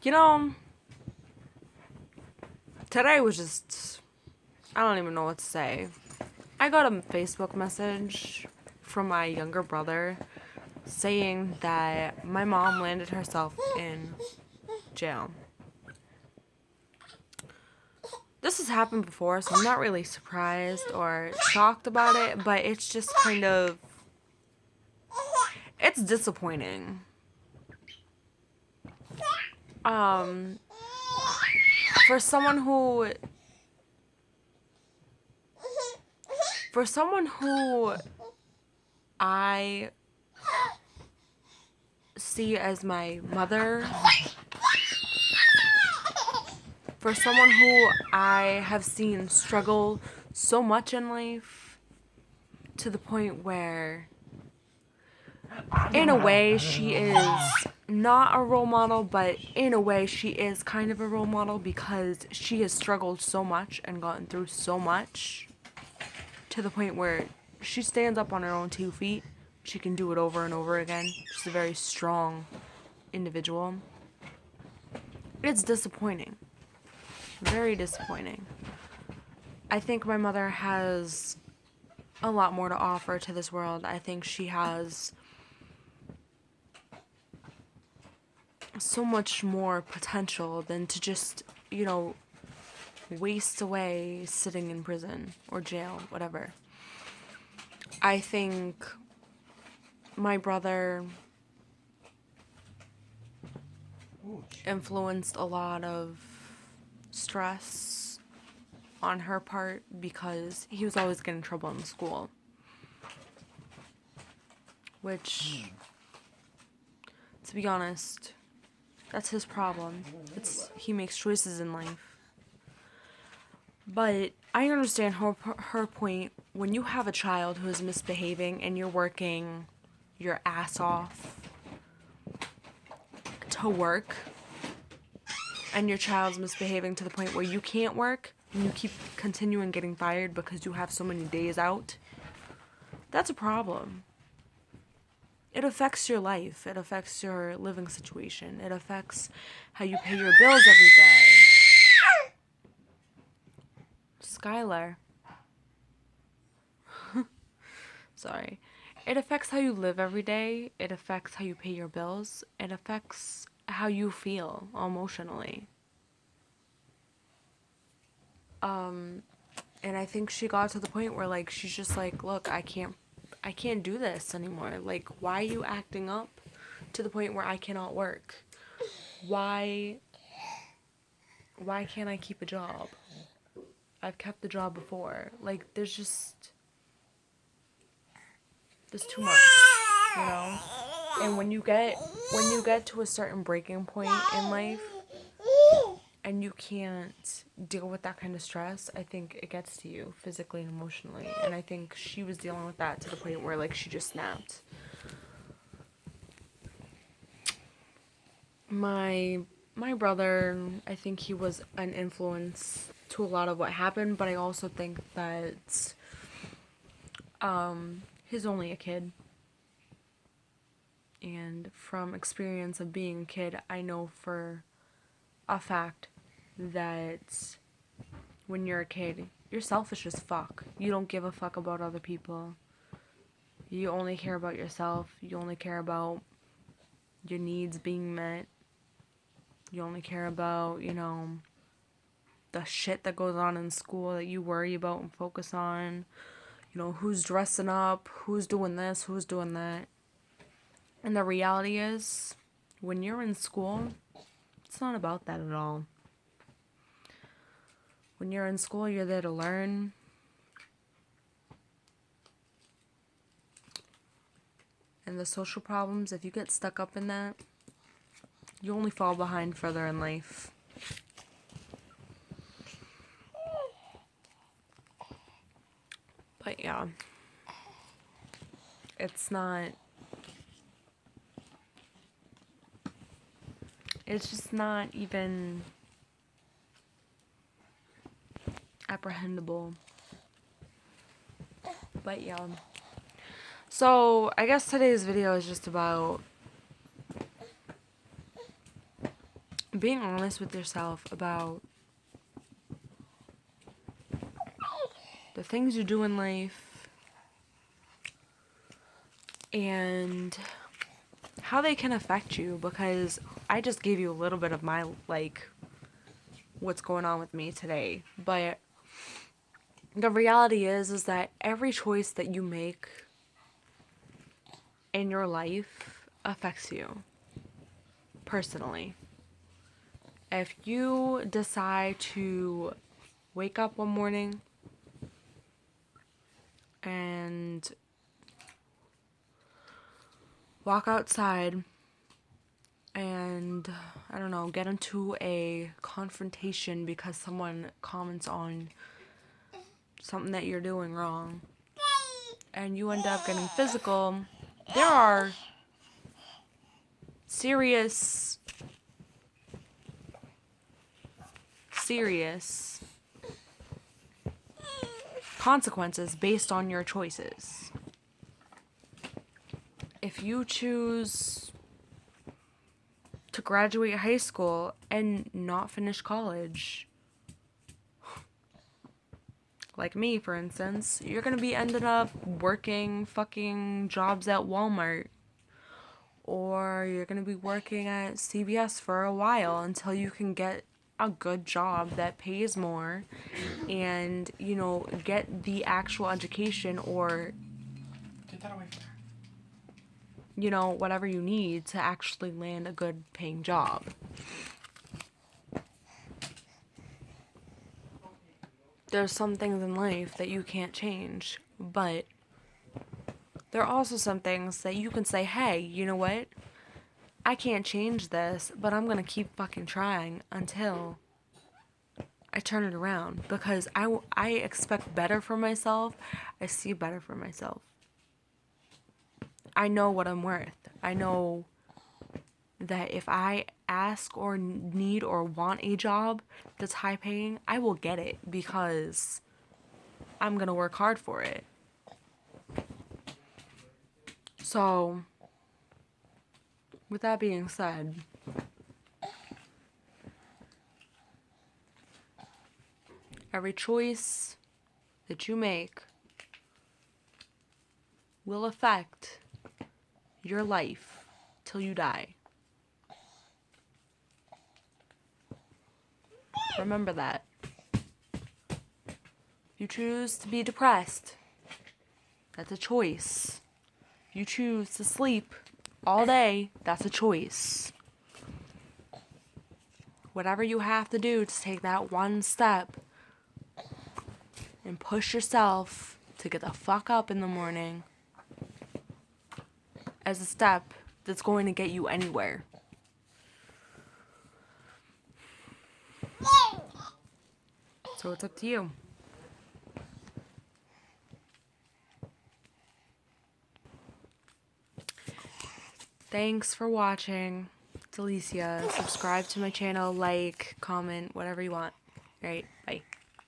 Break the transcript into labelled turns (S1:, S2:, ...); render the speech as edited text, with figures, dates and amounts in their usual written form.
S1: You know, today was just, I don't even know what to say. I got a Facebook message from my younger brother saying that my mom landed herself in jail. This has happened before, so I'm not really surprised or shocked about it, but it's just kind of, it's disappointing. Um, for someone who, for someone who I see as my mother, for someone who I have seen struggle so much in life to the point where, in a way, she is not a role model, but in a way, she is kind of a role model because she has struggled so much and gotten through so much to the point where she stands up on her own 2 feet. She can do it over and over again. She's a very strong individual. It's disappointing. Very disappointing. I think my mother has a lot more to offer to this world. I think she has so much more potential than to just, waste away sitting in prison or jail, whatever. I think my brother influenced a lot of stress on her part because he was always getting in trouble in school. Which, to be honest, that's his problem. He makes choices in life. But I understand her point. When you have a child who is misbehaving and you're working your ass off to work, and your child's misbehaving to the point where you can't work, and you keep continuing getting fired because you have so many days out, that's a problem. It affects your life. It affects your living situation. It affects how you pay your bills every day. Skylar. Sorry. It affects how you live every day. It affects how you pay your bills. It affects how you feel emotionally. And I think she got to the point where, like, she's just like, look, I can't do this anymore. Like, why are you acting up to the point where I cannot work? Why can't I keep a job? I've kept the job before. Like, there's too much, you know? And when you get to a certain breaking point in life and you can't deal with that kind of stress, I think it gets to you physically and emotionally. And I think she was dealing with that to the point where, like, she just snapped. My brother, I think he was an influence to a lot of what happened, but I also think that he's only a kid. And from experience of being a kid, I know for a fact that when you're a kid, you're selfish as fuck. You don't give a fuck about other people. You only care about yourself. You only care about your needs being met. You only care about, the shit that goes on in school that you worry about and focus on. Who's dressing up, who's doing this, who's doing that. And the reality is, when you're in school, it's not about that at all. When you're in school, you're there to learn. And the social problems, if you get stuck up in that, you only fall behind further in life. But yeah, it's just not even apprehendable. But yeah. So, I guess today's video is just about being honest with yourself about the things you do in life and how they can affect you, because I just gave you a little bit of my, like, what's going on with me today. But the reality is that every choice that you make in your life affects you personally. If you decide to wake up one morning and walk outside and, I don't know, get into a confrontation because someone comments on something that you're doing wrong, and you end up getting physical, there are serious consequences based on your choices. If you choose to graduate high school and not finish college, like me, for instance, you're gonna be ended up working fucking jobs at Walmart. Or you're gonna be working at CVS for a while until you can get a good job that pays more and, you know, get the actual education or,
S2: Get that away from her.
S1: you know, whatever you need to actually land a good paying job. There's some things in life that you can't change, but there are also some things that you can say, hey, you know what? I can't change this, but I'm gonna keep fucking trying until I turn it around, because I expect better for myself. I see better for myself. I know what I'm worth. I know that if I ask or need or want a job that's high paying, I will get it because I'm gonna work hard for it. So, with that being said, every choice that you make will affect your life till you die. Remember that. You choose to be depressed, that's a choice. You choose to sleep all day, that's a choice. Whatever you have to do to take that one step and push yourself to get the fuck up in the morning as a step that's going to get you anywhere. So it's up to you. Thanks for watching. It's Alicia. Subscribe to my channel, like, comment, whatever you want. Alright, bye.